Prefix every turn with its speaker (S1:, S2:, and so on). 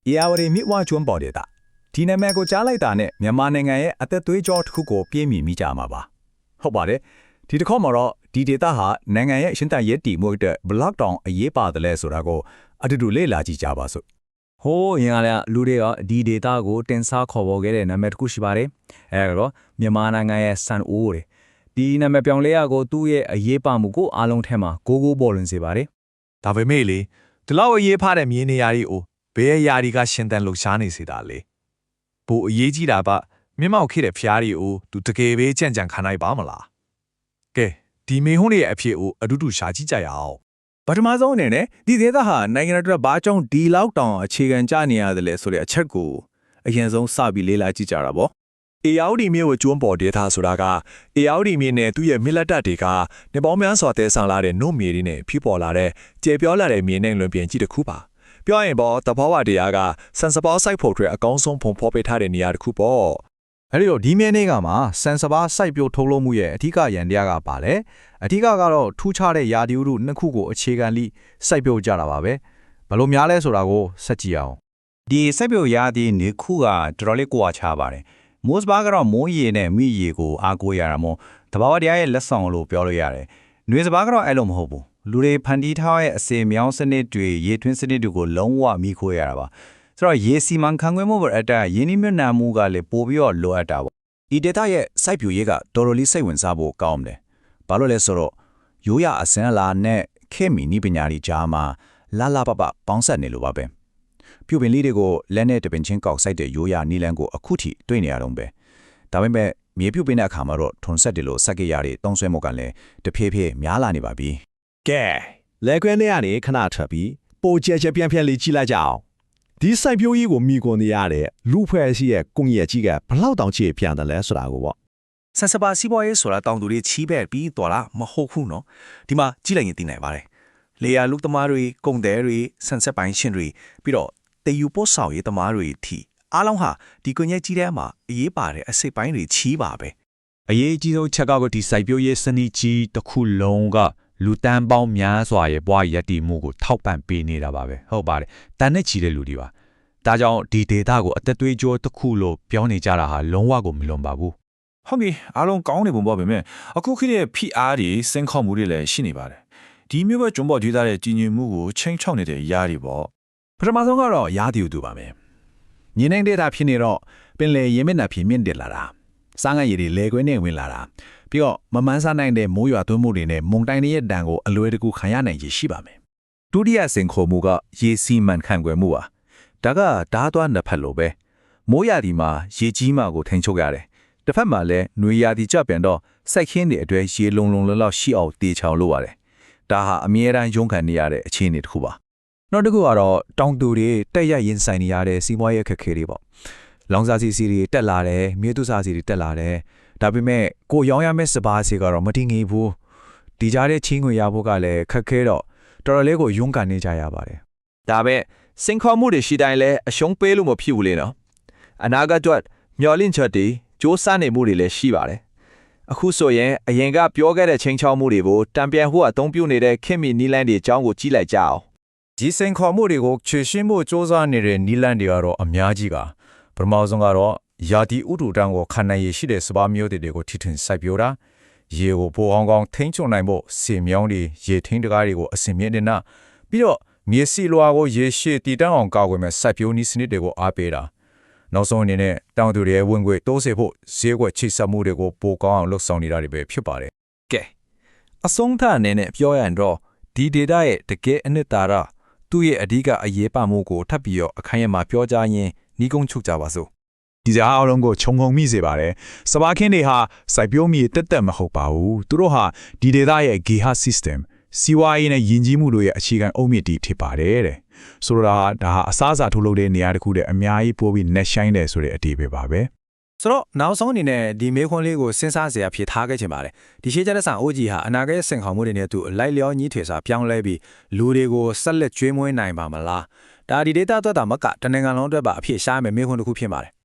S1: ARD မြစ်ဝကျွန်းပေါ်ဒေတာဒီနာမည်ကိုကြားလိုက်တာနဲ့မြန်မာနိုင်ငံရဲ့အသက်သွေးကြောတစ်ခုကိုပြည့်မီမိကြမှာပါဟုတ်ပါတယ်ဒီတစ်ခေါက်မှာတော့ဒီဒေတာဟာနိုင်ငံရဲ့ရှင်းတန်ရဲ့တီမှုအတွက်ဘလော့တောင်အရေးပါတယ်လဲဆိုတာကိုအတူတူလေ့လာကြည့်ကြပါစို့
S2: ဟိုးရင်ကလည်းလူတွေကဒီဒေတာကိုတင်စားခေါ်ပေါ်ခဲ့တဲ့နာမည်တစ်ခုရှိပါတယ်အဲဒါတော့မြန်မာနိုင်ငံရဲ့စံအိုးတွေဒီနာမည်ပြောင်းလဲရကိုသူ့ရဲ့အရေးပါမှုကိုအားလုံးထဲမှာကိုပေါ်လွင်စေပါတယ်
S3: ဒါပေမဲ့လေဒီလောက်အရေးဖားတဲ့မြင်းနေရာတွေကိုဘယ်အရာတွေကရှင်တန်လှရှားနေစေတာလဲပိုအရေးကြီးတာပါမြင့်မောက်ခဲ့တဲ့ဖျားတွေကိုသူတကယ်ပဲကြံ့ကြံ့ခံနိုင်ပါမလားကဲဒီမေဟုံးရဲ့အဖြစ်ကိုအတူတူရှာကြည့်ကြရအောင်
S1: ပထမဆုံးအနေနဲ့ဒီဒေသဟာနိုင်ငံတော်ဘာကြောင့်ဒီလောက်တောင်အခြေခံကြနေရတယ်လဲဆိုတဲ့အချက်ကိုအရင်ဆုံးစပြီးလေ့လာကြည့်ကြတာပေါ့
S3: ARD မြို့ကိုကျွန်းပေါ်ဒေသဆိုတာက ARD မြို့နဲ့သူ့ရဲ့မြလက်တပ်တွေကနေပေါင်းများစွာတဲဆောင်လာတဲ့နှုတ်မြေတွေနဲ့ဖြစ်ပေါ်လာတဲ့ကျေပြောလာတဲ့မြေနဲ့လွန်ပြင်ကြီးတစ်ခုပါပြောရင်ပေါ့တဘောဝတရားကစံစပေါစိုက်ဖို့အတွက်အကောင်းဆုံးပုံဖော်ပေးထားတဲ့နေရာတစ်ခုပေါ့
S4: အဲ့ဒီတော့ဒီမြဲနေကမှာစံစပါစိုက်ပျိုးထုတ်လုပ်မှုရဲ့အထူးရန်တရားကပါလေအထူးကတော့ထူးခြားတဲ့ယာဒီဥတုနှစ်ခုကိုအခြေခံလိစိုက်ပျိုးကြတာပါပဲဘလို့များလဲဆိုတာကိုဆက်ကြည့်အောင်
S1: ဒီစိုက်ပျိုးယာဒီနှစ်ခုကတော်တော်လေးကွာခြားပါတယ်မိုးစပါးကတော့မိုးရေနဲ့မိရေကိုအားကိုးရတာမို့တဘာဝတရားရဲ့လက်ဆောင်လို့ပြောလို့ရတယ်။နှွေစပါးကတော့အဲ့လိုမဟုတ်ဘူး။လူတွေဖန်တီးထားရဲ့အစေမြောင်းစနစ်တွေရေထွင်းစနစ်တွေကိုလုံးဝမိခိုးရတာပါ။ဆိုတော့ရေစီမံခန့်ခွဲမှုပေါ်အတက်ရင်းနှီးမြှုပ်နှံမှုကလည်းပိုပြီးတော့လိုအပ်တာပေါ့။ဒီ data ရဲ့စိုက်ပျိုးရေးကတော်တော်လေးစိတ်ဝင်စားဖို့ကောင်းတယ်။ဘာလို့လဲဆိုတော့ရိုးရအစင်းလာနဲ့ခေမီနိပညာတွေကြားမှာလာပပေါင်းဆက်နေလို့ပါပဲ။ပြုပင်လေးတွေကိုလက်နဲ့တပင်ချင်းကောက်ဆိုင်တဲ့ရိုးရနီလန်းကိုအခုထိတွေ့နေရတော့ပဲဒါပေမဲ့မြေပြုတ်ပင်းတဲ့အခါမှာတော့ထွန်ဆက်တယ်လို့စက်ကရတွေတုံးဆွဲမှုကလည်းတဖြည်းဖြည်းများလာနေပါပြီ
S5: ကဲလဲခွဲနေရနေခဏထွက်ပြီးပိုကျချက်ပြန်ပြန်လေးကြည့်လိုက်ကြအောင်ဒီစိုက်ပျိုးရေးကိုမိကုန်နေရတဲ့လူဖွဲ့ရှိရဲ့ကုငရဲ့ကြီးကဘလောက်တောင်ချေပြန်တယ်လဲဆိုတာကိုပေါ့ဆ
S6: န်စပါစီးပွားရေးဆိုတာတောင်သူတွေချီးပဲ့ပြီးတော်လားမဟုတ်ဘူးနော်ဒီမှာကြည့်လိုက်ရင်သိနိုင်ပါတယ်လေယာလူသမားတွေကုန်သည်တွေဆန်ဆက်ပိုင်းရှင်တွေပြီးတော့တေယူပို့ဆောင်ရေးသမားတွေထီအားလုံးဟာဒီကွန်ရက်ကြီးထဲမှာအရေးပါတဲ့အစိပ်ပိုင်းတွေချီးပါပဲအ
S2: ရေးကြီးဆုံးချက်ကတော့ဒီစိုက်ပျိုးရေးစနစ်ကြီးတစ်ခုလုံးကလူတန်းပေါင်းများစွာရဲ့ဘဝရည်တည်မှုကိုထောက်ပံ့ပေးနေတာပါပဲဟုတ်ပါတယ်တန်နဲ့ချီတဲ့လူတွေပါဒါကြောင့်ဒီ data ကိုအသက်သွေးကြောတစ်ခုလို့ပြောနေကြတာဟာလုံးဝကိုမလွန်ပါဘူး
S7: ဟုတ်ပြီအားလုံးကောင်းနေပုံပေါ့ဗျာအခုခေတ်ရဲ့ PR တွေစင်ခေါ်မှုတွေလည်းရှိနေပါတယ်ဒီမျိုးပဲကျွန်းပေါ်ဒေသရဲ့ကြီးညိုမှုကိုချိန်ချောက်နေတဲ့ຢာတွေပေါ့ပ
S5: ထမဆုံးကတော့ယာဒီဥတုပါမယ်ညနေဒေတာဖြစ်နေတော့ပင်လေရေမျက်နှာဖြင့်မြင့်တက်လာတာစားငတ်ရည်တွေလေခွင်းနဲ့ဝင်လာတာပြီးတော့မမန်းစားနိုင်တဲ့မိုးရွာသွန်းမှုတွေနဲ့မုန်တိုင်းတွေရဲ့ဒဏ်ကိုအလွယ်တကူခံရနိုင်ရရှိပါမယ်
S1: ဒုတိယစင်ခေါ်မှုကရေစီမံခန့်ခွဲမှုပါဒါကဓာတ်သွားနှစ်ဖက်လိုပဲမိုးရာသီမှာရေကြီးမှကိုထိန်းချုပ်ရတယ်တစ်ဖက်မှာလည်းနွေရာသီကျပြန်တော့စိုက်ခင်းတွေအတွဲရေလုံလောက်ရှိအောင်တေချောင်လုပ်ရတယ်ဒါဟာအမြဲတမ်းရုန်းကန်နေရတဲ့အခြေအနေတစ်ခုပါနောက်တစ်ခုကတော့တောင်သူတွေတက်ရရင်ဆိုင်နေရတဲ့စီးပွားရေးခက်ခဲတွေပေါ့လောင်စာစီတွေတက်လာတယ်မြေတုစာစီတွေတက်လာတယ်ဒါပေမဲ့ကိုရောင်းရမယ့်စပါးစီကတော့မတည်ငြိမ်ဘူးဒီကြားတဲ့ချင်းငွေရဖို့ကလည်းခက်ခဲတော့တော်တော်လေးကိုရုန်းကန်နေကြရပါတယ်
S3: ဒါပဲစင်ခေါ်မှုတွေရှိတိုင်းလဲအရှုံးပေးလို့မဖြစ်ဘူးလေနော်အနာဂတ်အတွက်မျော်လင့်ချက်တွေစ조사နေမှုတွေလည်းရှိပါတယ်အခုဆိုရင်အရင်ကပြောခဲ့တဲ့ချင်းချောင်းမှုတွေကိုတံပြန်ဟိုအသုံးပြုနေတဲ့ခင်မီနီလန်တွေအကြောင်းကိုကြည့်လိုက်ကြအောင်
S1: ဒီစင်ခေါ်မှုတွေကိုချေရှင်းဖို့စ조사နေတဲ့နီလန်တွေကတော့အများကြီးကပထမဆုံးကတော့ယာတီဥတုတန်းကိုခံနိုင်ရရှိတဲ့စပါးမျိုးတွေကိုထိထွင်စိုက်ပျိုးတာရေကိုပိုအောင်ကောင်းထိန်းချုပ်နိုင်ဖို့စေမြောင်းတွေရေထင်းတကားတွေကိုအစင်မြင့်နေတာပြီးတော့မြေစီလွာကိုရေရှည်တည်တံ့အောင်ကာကွယ်မဲ့စိုက်ပျိုးနည်းစနစ်တွေကိုအားပေးတာနောက်ဆုံးအနေနဲ့တောင်သူတွေရဲ့ဝင်ငွေတိုးစေဖို့ဈေးကွက်ချိတ်ဆက်မှုတွေကိုပိုကောင်းအောင်လုပ်ဆောင်နေတာတွေပဲဖြစ်ပါတယ်
S6: ကဲအဆုံးသအနေနဲ့ပြောရရင်တော့ဒီ data ရဲ့တကယ်အနှစ်သာရသူ့ရဲ့အဓိကအရေးပါမှုကိုထပ်ပြီးတော့အခိုင်အမာပြောကြရင်ညီကုန်းချုပ်ကြပါစို့
S5: ဒီကြားအလုံးကိုခြုံငုံမိစေပါတယ်စပါးခင်းတွေဟာစိုက်ပျိုးမြေတက်မဟုတ်ပါဘူးသူတို့ဟာဒီဒေသရဲ့ GIHA system စီဝါရေးနဲ့ယဉ်ကျေးမှုတို့ရဲ့အခြေခံအုတ်မြစ်တီဖြစ်ပါတယ်တဲ့ဆိုတော့ဒါဟာအစားအစာထုတ်လုပ်တဲ့နေရာတစ်ခုတည်းအများကြီးပို့ပြီး net shine တယ်ဆိုတဲ့အတိပဲပါပဲ
S6: ဆိုတော့နောက်ဆုံးအနေနဲ့ဒီမေးခွန်းလေးကိုစဉ်းစားစရာဖြစ်ထားခဲ့ချင်ပါတယ်ဒီရှေ့ကျတဲ့ဆန်အိုဂျီဟာအနာဂတ်စင်ခေါ်မှုတွေနဲ့သူအလိုက်လျောညီးထွေစာပြောင်းလဲပြီးလူတွေကိုဆက်လက်ကျွေးမွေးနိုင်ပါမလားဒါဒီ data အတွက်တာမကတနင်္ဂနွေလုံးအတွက်ပါအဖြစ်ရှားမယ်မေးခွန်းတစ်ခုဖြစ်ပါတယ်